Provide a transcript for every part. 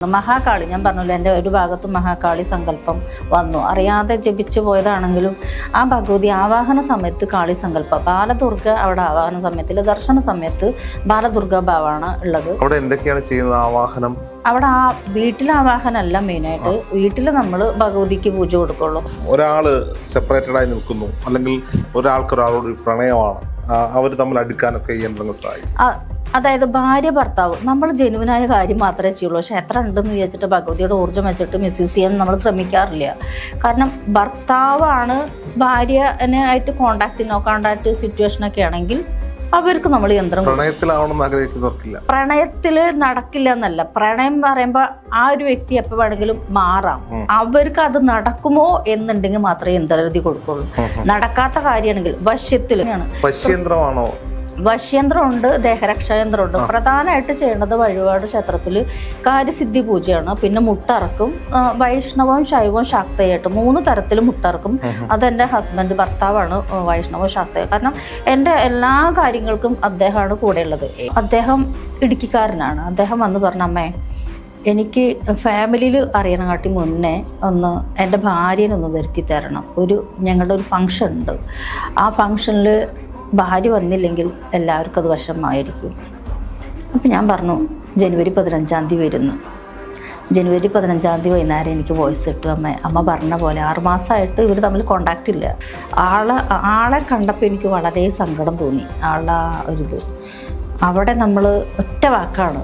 മഹാകാളി ഞാൻ പറഞ്ഞല്ലോ, എൻ്റെ ഒരു ഭാഗത്ത് മഹാകാളി സങ്കല്പം വന്നു. അറിയാതെ ജപിച്ചു പോയതാണെങ്കിലും ആ ഭഗവതി ആവാഹന സമയത്ത് കാളി സങ്കല്പം, ബാലദുർഗ അവിടെ ആവാഹന സമയത്തിൽ ദർശന സമയത്ത് ബാലദുർഗ ഭാവമാണ് ഉള്ളത്. അവിടെ എന്തൊക്കെയാണ് ചെയ്യുന്നത് ആവാഹനം? അവിടെ ആ വീട്ടിലെ ആവാഹനമല്ല മെയിനായിട്ട്, വീട്ടിൽ നമ്മൾ ഭഗവതിക്ക് പൂജ കൊടുക്കുള്ളൂ. ഒരാള് സെപ്പറേറ്റഡ് ആയി നിൽക്കുന്നു, അല്ലെങ്കിൽ ഒരാൾക്കൊരാളോട് പ്രണയമാണ്, അവർ തമ്മിൽ അടുക്കാനൊക്കെ ഈ യന്ത്രങ്ങൾ സഹായിക്കും. അതായത് ഭാര്യ ഭർത്താവ് നമ്മൾ ജെനുവിനായ കാര്യം മാത്രമേ ചെയ്യുള്ളൂ. പക്ഷെ എത്ര ഉണ്ടെന്ന് വിചാരിച്ചിട്ട് ഭഗവതിയുടെ ഊർജ്ജം വെച്ചിട്ട് മിസ്യൂസ് ചെയ്യാൻ നമ്മൾ ശ്രമിക്കാറില്ല. കാരണം ഭർത്താവാണ് ഭാര്യനെ ആയിട്ട് കോണ്ടാക്ട് സിറ്റുവേഷനൊക്കെ ആണെങ്കിൽ അവർക്ക് നമ്മൾ യന്ത്രം പ്രണയത്തിലാവണമെന്ന് ആഗ്രഹിക്കുന്നവർക്കില്ല. പ്രണയത്തിൽ നടക്കില്ല എന്നല്ല, പ്രണയം പറയുമ്പോൾ ആ ഒരു വ്യക്തി എപ്പോൾ വേണമെങ്കിലും മാറാം. അവർക്ക് അത് നടക്കുമോ എന്നുണ്ടെങ്കിൽ മാത്രമേ യന്ത്രം കൊടുക്കുള്ളൂ. നടക്കാത്ത കാര്യമാണെങ്കിൽ വശ്യന്ത്രമാണോ? വശ്യന്ത്രമുണ്ട്, ദേഹരക്ഷായന്ത്രമുണ്ട്. പ്രധാനമായിട്ട് ചെയ്യേണ്ടത് വഴിപാട് ക്ഷേത്രത്തിൽ കാര്യസിദ്ധി പൂജയാണ്. പിന്നെ മുട്ടറക്കും, വൈഷ്ണവവും ശൈവവും ശാക്തയായിട്ട് 3 തരത്തിൽ മുട്ടറക്കും. അതെൻ്റെ ഹസ്ബൻഡ് ഭർത്താവാണ് വൈഷ്ണവവും ശാക്തയും. കാരണം എൻ്റെ എല്ലാ കാര്യങ്ങൾക്കും അദ്ദേഹമാണ് കൂടെയുള്ളത്. അദ്ദേഹം ഇടുക്കിക്കാരനാണ്. അദ്ദേഹം വന്ന് പറഞ്ഞ, അമ്മേ എനിക്ക് ഫാമിലിയിൽ അറിയണകാട്ടി മുന്നേ ഒന്ന് എൻ്റെ ഭാര്യനൊന്ന് വരുത്തി തരണം. ഞങ്ങളുടെ ഒരു ഫങ്ഷൻ ഉണ്ട്. ആ ഫങ്ഷനിൽ ഭാര്യ വന്നില്ലെങ്കിൽ എല്ലാവർക്കും അത് വശമായിരിക്കും. അപ്പം ഞാൻ പറഞ്ഞു, ജനുവരി 15 തീയതി വരുന്നു. ജനുവരി 15 തീയതി വൈകുന്നേരം എനിക്ക് വോയിസ് ഇട്ടു. അമ്മ പറഞ്ഞ പോലെ 6 മാസമായിട്ട് ഇവർ തമ്മിൽ കോണ്ടാക്റ്റ് ഇല്ല. ആളെ കണ്ടപ്പോൾ എനിക്ക് വളരെ സങ്കടം തോന്നി. ഒരിത് അവിടെ നമ്മൾ ഒറ്റ വാക്കാണ്.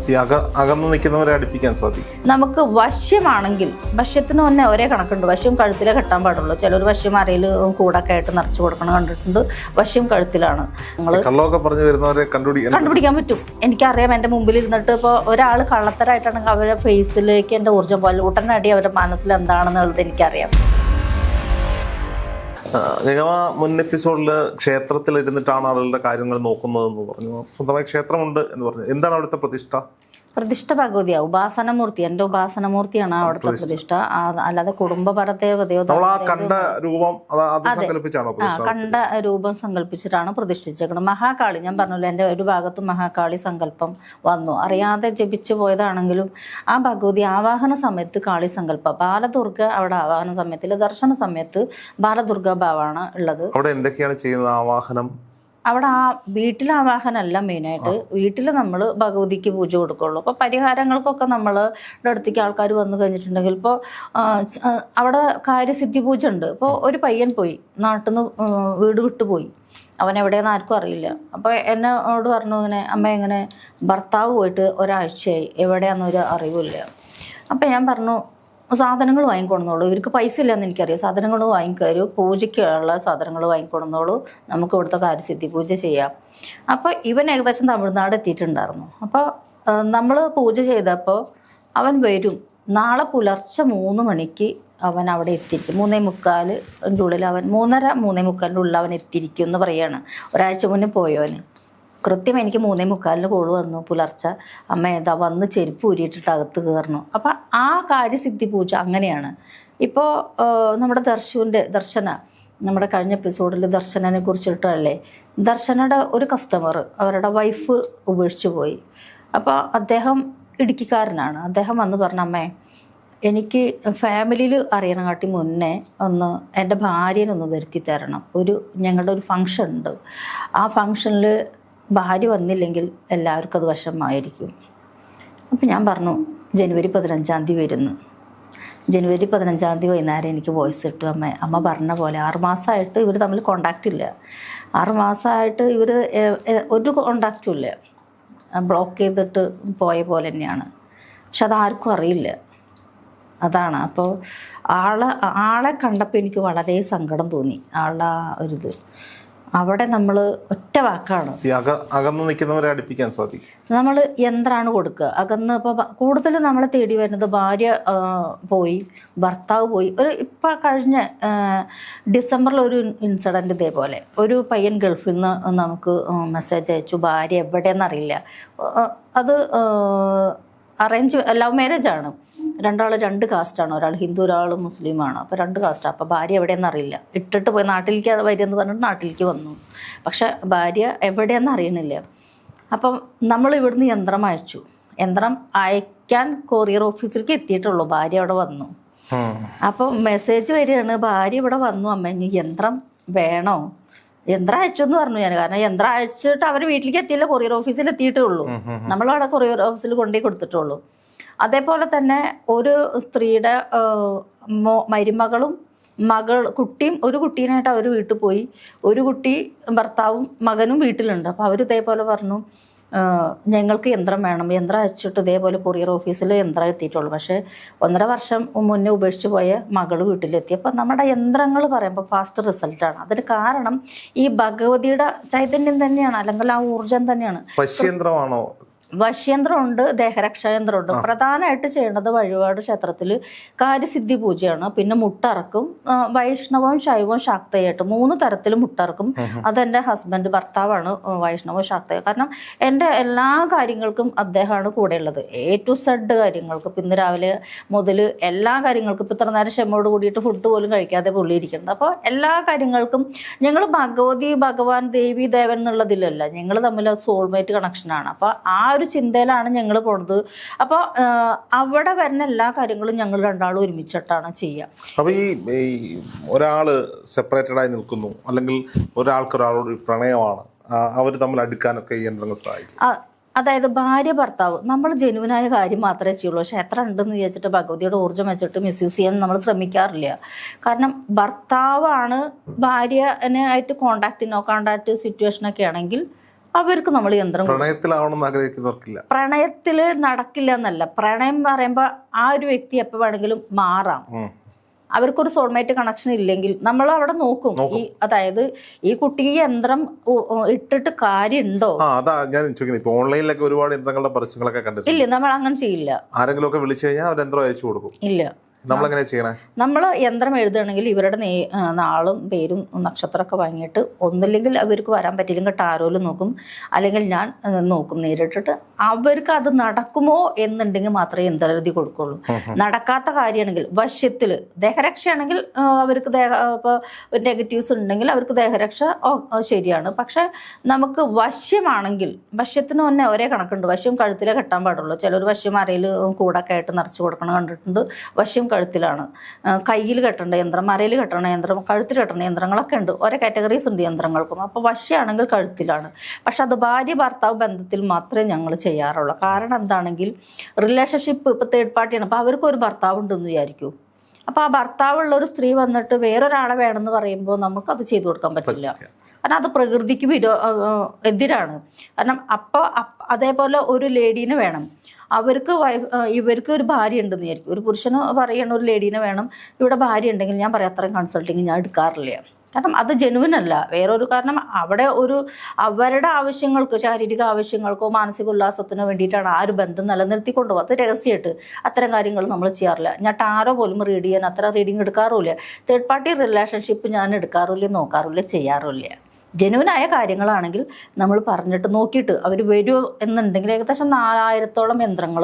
അകന്നു നിൽക്കുന്നവരെ അടുപ്പിക്കാൻ സാധിക്കും. നമുക്ക് വശ്യമാണെങ്കിൽ, വശ്യത്തിന് തന്നെ ഒരേ കണക്കുണ്ട്. വശ്യം കഴുത്തിലേ കെട്ടാൻ പാടുള്ളൂ. ചിലർ വശ്യം അരയിൽ കൂടൊക്കെ ആയിട്ട് നിറച്ച് കൊടുക്കണം കണ്ടിട്ടുണ്ട്. വശ്യം കഴുത്തിലാണ്. കണ്ടുപിടിക്കാൻ പറ്റും. എനിക്കറിയാം. എൻ്റെ മുമ്പിൽ ഇരുന്നിട്ട് ഇപ്പോൾ ഒരാൾ കള്ളത്തരായിട്ടാണെങ്കിൽ അവരുടെ ഫേസിലേക്ക് എൻ്റെ ഊർജ്ജം പോലെ ഉടനടി അവരുടെ മനസ്സിൽ എന്താണെന്നുള്ളത് എനിക്കറിയാം. മുൻ എപ്പിസോഡിൽ ക്ഷേത്രത്തിൽ ഇരുന്നിട്ടാണ് ആളുകളുടെ കാര്യങ്ങൾ നോക്കുന്നതെന്ന് പറഞ്ഞു. സ്വന്തമായി ക്ഷേത്രമുണ്ട് എന്ന് പറഞ്ഞു. എന്താണ് അവിടുത്തെ പ്രതിഷ്ഠ? ഭഗവതിയാണ് ഉപാസനമൂർത്തി. എൻ്റെ ഉപാസനമൂർത്തിയാണ് അവിടുത്തെ പ്രതിഷ്ഠ. അല്ലാതെ കുടുംബപരദേവതയോ കണ്ട രൂപം സങ്കല്പിച്ചിട്ടാണ് പ്രതിഷ്ഠിച്ചേക്കുന്നത്. മഹാകാളി ഞാൻ പറഞ്ഞല്ലോ, എൻ്റെ ഒരു ഭാഗത്ത് മഹാകാളി സങ്കല്പം വന്നു. അറിയാതെ ജപിച്ചു പോയതാണെങ്കിലും ആ ഭഗവതി ആവാഹന സമയത്ത് കാളി സങ്കല്പം, ബാലദുർഗ അവിടെ ആവാഹന സമയത്തിൽ ദർശന സമയത്ത് ബാലദുർഗ ഭാവമാണ് ഉള്ളത്. അവിടെ എന്തൊക്കെയാണ് ചെയ്യുന്നത് ആവാഹനം? അവിടെ ആ വീട്ടിലെ ആവാഹനമല്ല മെയിനായിട്ട്, വീട്ടിൽ നമ്മൾ ഭഗവതിക്ക് പൂജ കൊടുക്കുള്ളൂ. അപ്പോൾ പരിഹാരങ്ങൾക്കൊക്കെ നമ്മളുടെ അടുത്തേക്ക് ആൾക്കാർ വന്നു കഴിഞ്ഞിട്ടുണ്ടെങ്കിൽ, ഇപ്പോൾ അവിടെ കാര്യസിദ്ധി പൂജ ഉണ്ട്. ഇപ്പോൾ ഒരു പയ്യൻ പോയി, നാട്ടിൽ നിന്ന് വീട് വിട്ടുപോയി, അവൻ എവിടെയെന്ന് ആർക്കും അറിയില്ല. അപ്പോൾ എന്നോട് പറഞ്ഞു, ഇങ്ങനെ അമ്മ ഇങ്ങനെ ഭർത്താവ് പോയിട്ട് ഒരാഴ്ചയായി, എവിടെയാണെന്നൊരു അറിവില്ല. അപ്പം ഞാൻ പറഞ്ഞു, സാധനങ്ങൾ വാങ്ങിക്കൊടുന്നോളൂ. ഇവർക്ക് പൈസ ഇല്ലയെന്ന് എനിക്കറിയാം. സാധനങ്ങൾ വാങ്ങിക്കരു, പൂജയ്ക്കുള്ള സാധനങ്ങൾ വാങ്ങിക്കൊടുന്നോളൂ, നമുക്ക് ഇവിടുത്തെ കാര്യസിദ്ധി പൂജ ചെയ്യാം. അപ്പോൾ ഇവൻ ഏകദേശം തമിഴ്നാട് എത്തിയിട്ടുണ്ടായിരുന്നു. അപ്പോൾ നമ്മൾ പൂജ ചെയ്തപ്പോൾ അവൻ വരും. നാളെ പുലർച്ചെ 3 മണിക്ക് അവൻ അവിടെ എത്തിയിരിക്കും. 3:45 ഉള്ളിൽ അവൻ 3:30-3:45 ഉള്ളിൽ അവൻ എത്തിയിരിക്കും എന്ന് പറയാണ്. ഒരാഴ്ച മുന്നേ പോയവന് കൃത്യം എനിക്ക് 3:45 കോള് വന്നു പുലർച്ചെ. അമ്മ ഏതാ വന്ന് ചെരുപ്പ് ഊരിയിട്ടിട്ട് അകത്ത് കയറണം. അപ്പം ആ കാര്യസിദ്ധി പൂജ അങ്ങനെയാണ്. ഇപ്പോൾ നമ്മുടെ ദർശന നമ്മുടെ കഴിഞ്ഞ എപ്പിസോഡിൽ ദർശനനെ കുറിച്ചിട്ടല്ലേ, ദർശനയുടെ ഒരു കസ്റ്റമർ അവരുടെ വൈഫ് ഉപേക്ഷിച്ച് പോയി. അപ്പോൾ അദ്ദേഹം ഇടുക്കിക്കാരനാണ്. അദ്ദേഹം വന്ന് പറഞ്ഞ, അമ്മേ എനിക്ക് ഫാമിലിയിൽ അറിയണകാട്ടി മുന്നേ ഒന്ന് എൻ്റെ ഭാര്യനൊന്ന് വരുത്തി തരണം. ഞങ്ങളുടെ ഒരു ഫങ്ഷൻ ഉണ്ട്. ആ ഫങ്ഷനിൽ ഭാര്യ വന്നില്ലെങ്കിൽ എല്ലാവർക്കും അത് വശമായിരിക്കും. അപ്പം ഞാൻ പറഞ്ഞു, ജനുവരി 15 തീയതി വരുന്നു. ജനുവരി 15 തീയതി വൈകുന്നേരം എനിക്ക് വോയിസ് ഇട്ടു. അമ്മ പറഞ്ഞ പോലെ 6 മാസമായിട്ട് ഇവർ തമ്മിൽ കോണ്ടാക്റ്റ് ഇല്ല. 6 മാസമായിട്ട് ഇവർ ഒരു കോണ്ടാക്റ്റും ഇല്ല. ബ്ലോക്ക് ചെയ്തിട്ട് പോയ പോലെ തന്നെയാണ്. പക്ഷെ അതാർക്കും അറിയില്ല. അതാണ്. അപ്പോൾ ആളെ കണ്ടപ്പോൾ എനിക്ക് വളരെ സങ്കടം തോന്നി. ഒരിത് അവിടെ നമ്മൾ ഒറ്റ വാക്കാണ്. അകന്നു നിൽക്കുന്നവരെ അടുപ്പിക്കാൻ സാധിക്കും. നമ്മൾ യന്ത്രമാണ് കൊടുക്കുക. അകന്ന് ഇപ്പോൾ കൂടുതൽ നമ്മളെ തേടി വരുന്നത് ഭാര്യ പോയി, ഭർത്താവ് പോയി. ഇപ്പം കഴിഞ്ഞ ഡിസംബറിൽ ഒരു ഇൻസിഡൻറ്റ് ഇതേപോലെ ഒരു പയ്യൻ ഗൾഫിൽ നിന്ന് നമുക്ക് മെസ്സേജ് അയച്ചു, ഭാര്യ എവിടെയെന്നറിയില്ല. അത് ലവ് മാരേജാണ്. 2 കാസ്റ്റാണ്. ഒരാൾ ഹിന്ദു, ഒരാൾ മുസ്ലിമാണ്. അപ്പോൾ 2 കാസ്റ്റാണ്. അപ്പോൾ ഭാര്യ എവിടെയെന്ന് അറിയില്ല. ഇട്ടിട്ട് പോയി നാട്ടിലേക്ക് വരുമെന്ന് പറഞ്ഞിട്ട് നാട്ടിലേക്ക് വന്നു. പക്ഷെ ഭാര്യ എവിടെയെന്ന് അറിയണില്ല. അപ്പം നമ്മൾ ഇവിടുന്ന് യന്ത്രം അയച്ചു. യന്ത്രം അയക്കാൻ കൊറിയർ ഓഫീസിലേക്ക് എത്തിയിട്ടുള്ളൂ. ഭാര്യ അവിടെ വന്നു. അപ്പം മെസ്സേജ് വരികയാണ്, ഭാര്യ ഇവിടെ വന്നു അമ്മ, ഇനി യന്ത്രം വേണോ? യന്ത്രം അയച്ചു എന്ന് പറഞ്ഞു ഞാൻ. കാരണം യന്ത്രം അയച്ചിട്ട് അവർ വീട്ടിലേക്ക് എത്തിയില്ല, കൊറിയർ ഓഫീസിൽ എത്തിയിട്ടേ ഉള്ളൂ. നമ്മളവിടെ കൊറിയർ ഓഫീസിൽ കൊണ്ടുപോയി കൊടുത്തിട്ടുള്ളൂ. അതേപോലെ തന്നെ ഒരു സ്ത്രീയുടെ മരുമകളും കുട്ടിയും ഒരു കുട്ടീനായിട്ട് അവർ വീട്ടിൽ പോയി. ഒരു കുട്ടി ഭർത്താവും മകനും വീട്ടിലുണ്ട്. അപ്പോൾ അവർ ഇതേപോലെ പറഞ്ഞു, ഞങ്ങൾക്ക് യന്ത്രം വേണം. യന്ത്രം അയച്ചിട്ട് ഇതേപോലെ കൊറിയർ ഓഫീസിൽ യന്ത്രം എത്തിയിട്ടുള്ളൂ. പക്ഷേ 1.5 വർഷം മുന്നേ ഉപേക്ഷിച്ച് പോയ മകൾ വീട്ടിലെത്തി. അപ്പം നമ്മുടെ യന്ത്രങ്ങൾ പറയുമ്പോൾ ഫാസ്റ്റ് റിസൾട്ടാണ്. അതിന് കാരണം ഈ ഭഗവതിയുടെ ചൈതന്യം തന്നെയാണ്, അല്ലെങ്കിൽ ആ ഊർജം തന്നെയാണ്. വശ്യന്ത്രമാണോ? വശ്യന്ത്രമുണ്ട്, ദേഹരക്ഷായന്ത്രമുണ്ട്. പ്രധാനമായിട്ട് ചെയ്യേണ്ടത് വഴിപാട് ക്ഷേത്രത്തിൽ കാര്യസിദ്ധി പൂജയാണ്. പിന്നെ മുട്ടറക്കും. വൈഷ്ണവവും ശൈവവും ശാക്തയായിട്ട് 3 തരത്തിൽ മുട്ടറക്കും. അതെൻ്റെ ഹസ്ബൻഡ് ഭർത്താവാണ് വൈഷ്ണവവും ശാക്തയും. കാരണം എൻ്റെ എല്ലാ കാര്യങ്ങൾക്കും അദ്ദേഹമാണ് കൂടെയുള്ളത്. A to Z കാര്യങ്ങൾക്ക്. ഇപ്പം ഇന്ന് രാവിലെ മുതൽ എല്ലാ കാര്യങ്ങൾക്കും ഇപ്പം ഇത്ര നേരം ക്ഷമയോട് കൂടിയിട്ട് ഫുഡ് പോലും കഴിക്കാതെ പുള്ളിയിരിക്കുന്നത്. അപ്പോൾ എല്ലാ കാര്യങ്ങൾക്കും ഞങ്ങൾ ഭഗവതി, ഭഗവാൻ, ദേവി, ദേവൻ എന്നുള്ളതിലല്ല, ഞങ്ങൾ തമ്മിൽ സോൾമേറ്റ് കണക്ഷനാണ്. അപ്പോൾ ആ ഒരു ചിന്തയിലാണ് ഞങ്ങൾ പോണത്. അപ്പോൾ അവിടെ വരുന്ന എല്ലാ കാര്യങ്ങളും ഞങ്ങൾ രണ്ടാളും ഒരുമിച്ചിട്ടാണ് ചെയ്യുക. അപ്പോൾ ഈ ഒരാള് സെപ്പറേറ്റഡ് ആയി നിൽക്കുന്നു, അല്ലെങ്കിൽ ഒരാൾക്കൊരാളോട് പ്രണയമാണ്, അവർ തമ്മിൽ അടുക്കാനൊക്കെ ഈ യന്ത്രങ്ങൾ സഹായിക്കും. അതായത് ഭാര്യ ഭർത്താവ് നമ്മൾ ജെനുവിനായ കാര്യം മാത്രമേ ചെയ്യുള്ളൂ. പക്ഷെ എത്ര ഉണ്ടെന്ന് വിചാരിച്ചിട്ട് ഭഗവതിയുടെ ഊർജ്ജം വെച്ചിട്ട് മിസ്യൂസ് ചെയ്യാൻ നമ്മൾ ശ്രമിക്കാറില്ല. കാരണം ഭർത്താവാണ് ഭാര്യനെ ആയിട്ട് കോണ്ടാക്ട് സിറ്റുവേഷനൊക്കെ ആണെങ്കിൽ അവർക്ക് നമ്മൾ യന്ത്രം പ്രണയത്തിലാവണമെന്ന് ആഗ്രഹിക്കുന്നവർക്കില്ല. പ്രണയത്തിൽ നടക്കില്ല എന്നല്ല, പ്രണയം പറയുമ്പോൾ ആ ഒരു വ്യക്തി എപ്പോൾ വേണമെങ്കിലും മാറാം. അവർക്കൊരു സോൾമേറ്റ് കണക്ഷൻ ഇല്ലെങ്കിൽ നമ്മൾ അവിടെ നോക്കും. അതായത് ഈ കുട്ടിക്ക് യന്ത്രം ഇട്ടിട്ട് കാര്യമുണ്ടോ? അതാ ഞാൻ ചോദിക്കുന്നത്. ഇപ്പൊ ഓൺലൈനിലൊക്കെ ഒരുപാട് യന്ത്രങ്ങളുടെ പരസ്യങ്ങളൊക്കെ കണ്ടിട്ടില്ല. ഇല്ല, നമ്മൾ അങ്ങനെ ചെയ്യില്ല. ആരെങ്കിലും ഒക്കെ വിളിച്ചു കഴിഞ്ഞാൽ അവർ യന്ത്രം അയച്ചു കൊടുക്കും. ഇല്ല, നമ്മളെങ്ങനെ ചെയ്യണേ? നമ്മൾ യന്ത്രം എഴുതുകയാണെങ്കിൽ ഇവരുടെ നാളും പേരും നക്ഷത്രമൊക്കെ വാങ്ങിയിട്ട്, ഒന്നില്ലെങ്കിൽ അവർക്ക് വരാൻ പറ്റില്ലെങ്കിൽ ടാരോയിൽ നോക്കും, അല്ലെങ്കിൽ ഞാൻ നോക്കും നേരിട്ടിട്ട്. അവർക്ക് അത് നടക്കുമോ എന്നുണ്ടെങ്കിൽ മാത്രമേ യന്ത്രം എഴുതി കൊടുക്കുള്ളൂ. നടക്കാത്ത കാര്യമാണെങ്കിൽ, വശ്യത്തിൽ ദേഹരക്ഷയാണെങ്കിൽ അവർക്ക് ഇപ്പോൾ നെഗറ്റീവ്സ് ഉണ്ടെങ്കിൽ അവർക്ക് ദേഹരക്ഷ ശരിയാണ്. പക്ഷെ നമുക്ക് വശ്യമാണെങ്കിൽ, വശ്യത്തിന് തന്നെ ഒരേ കണക്കുണ്ട്. വശ്യം കഴുത്തിലേ കെട്ടാൻ പാടുള്ളൂ. ചിലർ വശ്യം അരയിൽ കൂടൊക്കെ ആയിട്ട് നിറച്ച് കൊടുക്കണം കണ്ടിട്ടുണ്ട്. വശ്യം കഴുത്തിലാണ്. കയ്യിൽ കെട്ടേണ്ട യന്ത്രം, അരയിൽ കെട്ടണ യന്ത്രം, കഴുത്തിൽ കെട്ടണ യന്ത്രങ്ങളൊക്കെ ഉണ്ട്. ഓരോ കാറ്റഗറീസ് ഉണ്ട് യന്ത്രങ്ങൾക്കും. അപ്പോൾ വശ്യമാണെങ്കിൽ കഴുത്തിലാണ്. പക്ഷെ അത് ഭാര്യ ഭർത്താവ് ബന്ധത്തിൽ മാത്രമേ ഞങ്ങൾ ചെയ്യാറുള്ളൂ. കാരണം എന്താണെങ്കിൽ റിലേഷൻഷിപ്പ് ഇപ്പോൾ തേർഡ് പാർട്ടിയാണ്. അപ്പോൾ അവർക്കൊരു ഭർത്താവ് ഉണ്ടെന്ന് വിചാരിക്കൂ. അപ്പോൾ ആ ഭർത്താവുള്ള ഒരു സ്ത്രീ വന്നിട്ട് വേറൊരാളെ വേണമെന്ന് പറയുമ്പോൾ നമുക്കത് ചെയ്തു കൊടുക്കാൻ പറ്റില്ല. കാരണം അത് പ്രകൃതിക്ക് എതിരാണ്. കാരണം അതേപോലെ ഒരു ലേഡീനെ വേണം. ഇവർക്ക് ഒരു ഭാര്യ ഉണ്ടെന്ന് വിചാരിക്കും. ഒരു പുരുഷന് പറയണ ഒരു ലേഡീനെ വേണം. ഇവിടെ ഭാര്യ ഉണ്ടെങ്കിൽ ഞാൻ പറയാം അത്രയും കൺസൾട്ടിങ് ഞാൻ എടുക്കാറില്ല. കാരണം അത് ജെനുവിനല്ല. വേറൊരു കാരണം അവിടെ അവരുടെ ആവശ്യങ്ങൾക്ക്, ശാരീരിക ആവശ്യങ്ങൾക്കോ മാനസിക ഉല്ലാസത്തിനോ വേണ്ടിയിട്ടാണ് ആ ഒരു ബന്ധം നിലനിർത്തിക്കൊണ്ടു പോകും. അത് രഹസ്യമായിട്ട് അത്തരം കാര്യങ്ങൾ നമ്മൾ ചെയ്യാറില്ല. ഞാൻ ടാരോ പോലും റീഡ് ചെയ്യാൻ അത്ര റീഡിങ് എടുക്കാറുമില്ല. തേർഡ് പാർട്ടി റിലേഷൻഷിപ്പ് ഞാൻ എടുക്കാറില്ല, നോക്കാറില്ല, ചെയ്യാറില്ല. ജെനുവിനായ കാര്യങ്ങളാണെങ്കിൽ നമ്മൾ പറഞ്ഞിട്ട് നോക്കിയിട്ട് അവർ വരുമോ എന്നുണ്ടെങ്കിൽ ഏകദേശം 4000-ഓളം യന്ത്രങ്ങൾ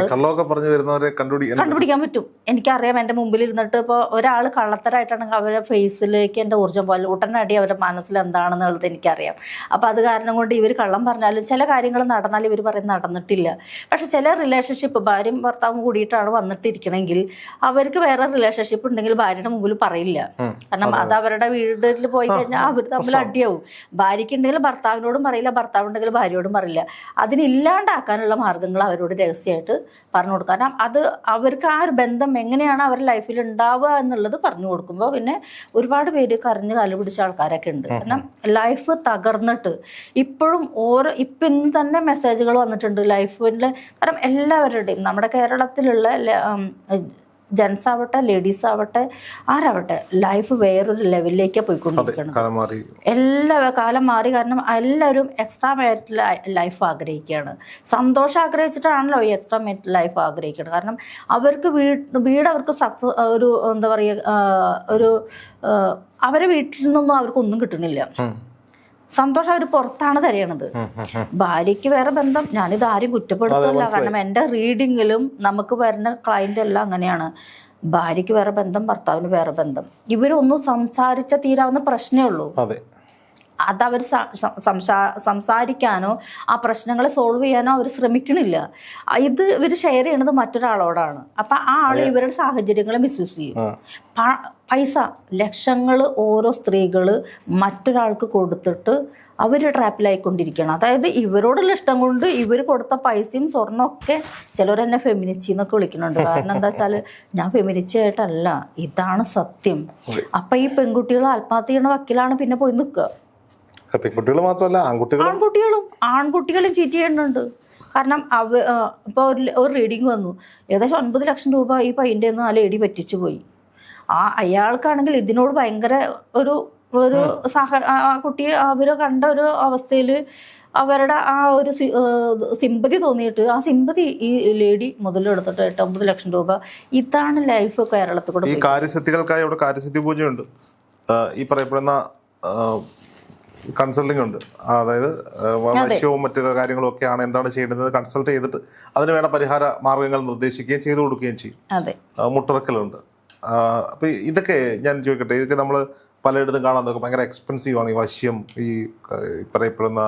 കണ്ടുപിടിക്കാൻ പറ്റും. എനിക്കറിയാം. എൻ്റെ മുമ്പിൽ ഇരുന്നിട്ട് ഇപ്പോൾ ഒരാൾ കള്ളത്തരായിട്ടാണെങ്കിൽ അവരുടെ ഫേസിലേക്ക് എൻ്റെ ഊർജ്ജം പോലെ ഉടനടി അവരുടെ മനസ്സിൽ എന്താണെന്നുള്ളത് എനിക്കറിയാം. അപ്പോൾ അത് കാരണം കൊണ്ട് ഇവർ കള്ളം പറഞ്ഞാലും ചില കാര്യങ്ങൾ നടന്നാലും ഇവർ പറയുന്നത് നടന്നിട്ടില്ല. പക്ഷെ ചില റിലേഷൻഷിപ്പ് ഭാര്യയും ഭർത്താവും കൂടിയിട്ടാണ് വന്നിട്ടിരിക്കണമെങ്കിൽ അവർക്ക് വേറെ റിലേഷൻഷിപ്പ് ഉണ്ടെങ്കിൽ ഭാര്യയുടെ മുമ്പിൽ പറയില്ല. കാരണം അത് അവരുടെ വീട്ടിൽ പോയി കഴിഞ്ഞാൽ അവർ തമ്മിൽ അടിയാവും. ഭാര്യയ്ക്കുണ്ടെങ്കിൽ ഭർത്താവിനോടും പറയില്ല, ഭർത്താവുണ്ടെങ്കിൽ ഭാര്യയോടും പറയില്ല. അതിനില്ലാണ്ടാക്കാനുള്ള മാർഗങ്ങൾ അവരോട് രഹസ്യമായിട്ട് പറഞ്ഞു കൊടുക്കുക. കാരണം അത് അവർക്ക് ആ ഒരു ബന്ധം എങ്ങനെയാണ് അവരുടെ ലൈഫിൽ ഉണ്ടാവുക എന്നുള്ളത് പറഞ്ഞു കൊടുക്കുമ്പോൾ പിന്നെ ഒരുപാട് പേര് കരഞ്ഞ് കാല് പിടിച്ച ആൾക്കാരൊക്കെ ഉണ്ട്. കാരണം ലൈഫ് തകർന്നിട്ട് ഇപ്പോഴും ഇപ്പം ഇന്ന് തന്നെ മെസ്സേജുകൾ വന്നിട്ടുണ്ട് ലൈഫിൻ്റെ. കാരണം എല്ലാവരുടെയും നമ്മുടെ കേരളത്തിലുള്ള ജെൻസ് ആവട്ടെ ലേഡീസ് ആവട്ടെ ആരാവട്ടെ ലൈഫ് വേറൊരു ലെവലിലേക്കാണ് പോയിക്കൊണ്ടിരിക്കണം. കാലം മാറി. കാരണം എല്ലാവരും എക്സ്ട്രാ മാരിറ്റൽ ലൈഫ് ആഗ്രഹിക്കുകയാണ്. സന്തോഷം ആഗ്രഹിച്ചിട്ടാണല്ലോ ഈ എക്സ്ട്രാ മാരിറ്റൽ ലൈഫ് ആഗ്രഹിക്കുന്നത്. കാരണം അവർക്ക് വീട് അവർക്ക് സക്സസ് ഒരു എന്താ പറയുക അവരെ വീട്ടിൽ നിന്നൊന്നും അവർക്കൊന്നും കിട്ടുന്നില്ല. സന്തോഷം അവർ പുറത്താണ് തരയണത്. ഭാര്യയ്ക്ക് വേറെ ബന്ധം. ഞാനിത് ആരും കുറ്റപ്പെടുത്തില്ല. കാരണം എൻ്റെ റീഡിങ്ങിലും നമുക്ക് വരുന്ന ക്ലയൻ്റ് എല്ലാം അങ്ങനെയാണ്. ഭാര്യയ്ക്ക് വേറെ ബന്ധം, ഭർത്താവിന് വേറെ ബന്ധം. ഇവരൊന്നും സംസാരിച്ച തീരാവുന്ന പ്രശ്നമേ ഉള്ളൂ. അതവർ സംസാരിക്കാനോ ആ പ്രശ്നങ്ങളെ സോൾവ് ചെയ്യാനോ അവർ ശ്രമിക്കണില്ല. ഇത് ഇവർ ഷെയർ ചെയ്യണത് മറ്റൊരാളോടാണ്. അപ്പം ആ ആൾ ഇവരുടെ സാഹചര്യങ്ങളെ മിസ്യൂസ് ചെയ്യും. പൈസ ലക്ഷങ്ങൾ ഓരോ സ്ത്രീകൾ മറ്റൊരാൾക്ക് കൊടുത്തിട്ട് അവർ ട്രാപ്പിലായിക്കൊണ്ടിരിക്കുകയാണ്. അതായത് ഇവരോടുള്ള ഇഷ്ടം കൊണ്ട് ഇവർ കൊടുത്ത പൈസയും സ്വർണ്ണമൊക്കെ ചിലരെന്നെ ഫെമിനിച്ചി എന്നൊക്കെ വിളിക്കുന്നുണ്ട്. കാരണം എന്താ വെച്ചാൽ ഞാൻ ഫെമിനിച്ചി ആയിട്ടല്ല, ഇതാണ് സത്യം. അപ്പം ഈ പെൺകുട്ടികൾ ആത്മഹത്യ ചെയ്യണ വക്കീലാണ് പിന്നെ പോയി നിൽക്കുക. പെൺകുട്ടികൾ മാത്രമല്ല ആൺകുട്ടികളും ചീറ്റ് ചെയ്യുന്നുണ്ട്. കാരണം ഇപ്പോൾ ഒരു റീഡിങ് വന്നു, ഏകദേശം 9 ലക്ഷം രൂപ ഈ പയ്യൻ്റെ നിന്ന് ആ ലേഡി പറ്റിച്ചു പോയി. അയാൾക്കാണെങ്കിൽ ഇതിനോട് ഭയങ്കര ഒരു ആ കുട്ടിയെ അവർ കണ്ട ഒരു അവസ്ഥയിൽ അവരുടെ ആ ഒരു സിമ്പതി തോന്നിയിട്ട് ആ സിമ്പതി ഈ ലേഡി മുതലെടുത്തിട്ട് 8-9 ലക്ഷം രൂപ. ഇതാണ് ലൈഫ് കേരളത്തിൽ കൂടെ. ഈ കാര്യസിദ്ധികൾക്കായി അവിടെ കാര്യസിദ്ധി പൂജയുണ്ട്, ഈ പറയപ്പെടുന്ന കൺസൾട്ടിംഗ് ഉണ്ട്. അതായത് വശ്യവും മറ്റു കാര്യങ്ങളും ഒക്കെയാണ് എന്താണ് ചെയ്യേണ്ടത് കൺസൾട്ട് ചെയ്തിട്ട് അതിന് വേണ്ട പരിഹാര മാർഗങ്ങൾ നിർദ്ദേശിക്കുകയും ചെയ്തു കൊടുക്കുകയും ചെയ്യും. മുട്ടിറക്കലുണ്ട്. അപ്പൊ ഇതൊക്കെ ഞാൻ ചോദിക്കട്ടെ, ഇതൊക്കെ നമ്മൾ പലയിടത്തും കാണാൻ ഭയങ്കര എക്സ്പെൻസീവ് ആണ്. ഈ വശ്യം, ഈ പറയപ്പെടുന്ന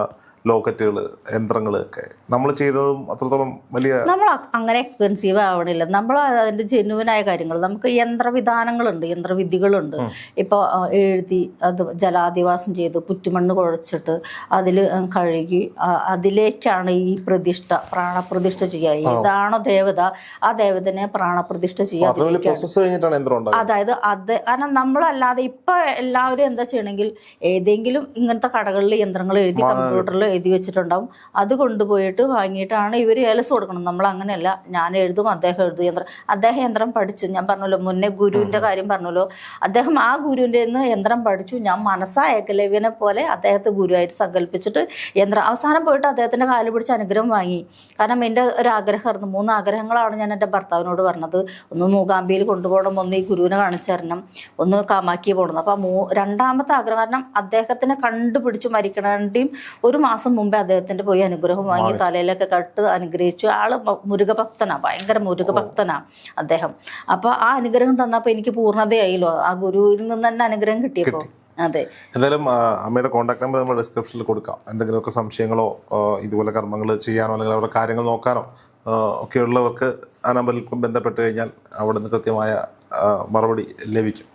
ലോക്കറ്റുകൾ, യന്ത്രങ്ങൾ ഒക്കെ നമ്മൾ ചെയ്തതും അത്രത്തോളം വലിയ നമ്മൾ അങ്ങനെ എക്സ്പെൻസീവ് ആവണില്ല. നമ്മൾ അതിൻ്റെ ജെന്യുവനായ കാര്യങ്ങൾ, നമുക്ക് യന്ത്രവിധാനങ്ങളുണ്ട്, യന്ത്രവിധികളുണ്ട്. ഇപ്പോൾ എഴുതി അത് ജലാധിവാസം ചെയ്ത് പുറ്റുമണ്ണ് കുഴച്ചിട്ട് അതിൽ കഴുകി അതിലേക്കാണ് ഈ പ്രാണപ്രതിഷ്ഠ ചെയ്യുക. ഏതാണോ ദേവത ആ ദേവതനെ പ്രാണപ്രതിഷ്ഠ ചെയ്യുക. അതായത് കാരണം നമ്മളല്ലാതെ ഇപ്പം എല്ലാവരും എന്താ ചെയ്യണമെങ്കിൽ ഏതെങ്കിലും ഇങ്ങനത്തെ കടകളിൽ യന്ത്രങ്ങൾ എഴുതി കമ്പ്യൂട്ടറിൽ എഴുതി വെച്ചിട്ടുണ്ടാവും. അത് കൊണ്ടുപോയിട്ട് വാങ്ങിയിട്ടാണ് ഇവർ ഏലസ് കൊടുക്കണം. നമ്മൾ അങ്ങനെയല്ല, ഞാൻ എഴുതും അദ്ദേഹം എഴുതും. അദ്ദേഹം യന്ത്രം പഠിച്ചു. ഞാൻ പറഞ്ഞല്ലോ മുന്നേ ഗുരുവിൻ്റെ കാര്യം പറഞ്ഞല്ലോ, അദ്ദേഹം ആ ഗുരുവിൻ്റെ നിന്ന് യന്ത്രം പഠിച്ചു. ഞാൻ മനസ്സാ ഏകലവ്യനെ പോലെ അദ്ദേഹത്തെ ഗുരുവായിട്ട് സങ്കല്പിച്ചിട്ട് അവസാനം പോയിട്ട് അദ്ദേഹത്തിൻ്റെ കാല് പിടിച്ച് അനുഗ്രഹം വാങ്ങി. കാരണം എൻ്റെ ഒരു ആഗ്രഹമായിരുന്നു, 3 ആഗ്രഹങ്ങളാണ് ഞാൻ എൻ്റെ ഭർത്താവിനോട് പറഞ്ഞത്. ഒന്ന് മൂകാംബിയിൽ കൊണ്ടുപോകണം, ഒന്ന് ഈ ഗുരുവിനെ കാണിച്ചു തരണം, ഒന്ന് കാമാക്കി പോകണം. അപ്പം 2ാമത്തെ ആഗ്രഹം, കാരണം അദ്ദേഹത്തിനെ കണ്ടുപിടിച്ചു മരിക്കണേണ്ടിയും 1 മാസം മുമ്പേ അദ്ദേഹത്തിന്റെ പോയി അനുഗ്രഹം വാങ്ങി തലയിലൊക്കെ കട്ട് അനുഗ്രഹിച്ചു. ആള് മുരുകഭക്തനാ, ഭയങ്കര മുരുകഭക്തനാ അദ്ദേഹം. അപ്പൊ ആ അനുഗ്രഹം തന്നപ്പോ എനിക്ക് പൂർണ്ണതയായില്ലോ, ആ ഗുരുവിൽ നിന്ന് തന്നെ അനുഗ്രഹം കിട്ടിയപ്പോ. അതെ. എന്തായാലും അമ്മയുടെ കോൺടാക്ട് നമ്പർ നമ്മൾ ഡിസ്ക്രിപ്ഷനിൽ കൊടുക്കാം. എന്തെങ്കിലുമൊക്കെ സംശയങ്ങളോ ഇതുപോലെ കർമ്മങ്ങൾ ചെയ്യാനോ അല്ലെങ്കിൽ അവരുടെ കാര്യങ്ങൾ നോക്കാനോ ഒക്കെ ഉള്ളവർക്ക് ആ നമ്പറിൽ ബന്ധപ്പെട്ട് കഴിഞ്ഞാൽ അവിടെ നിന്ന് കൃത്യമായ മറുപടി ലഭിക്കും.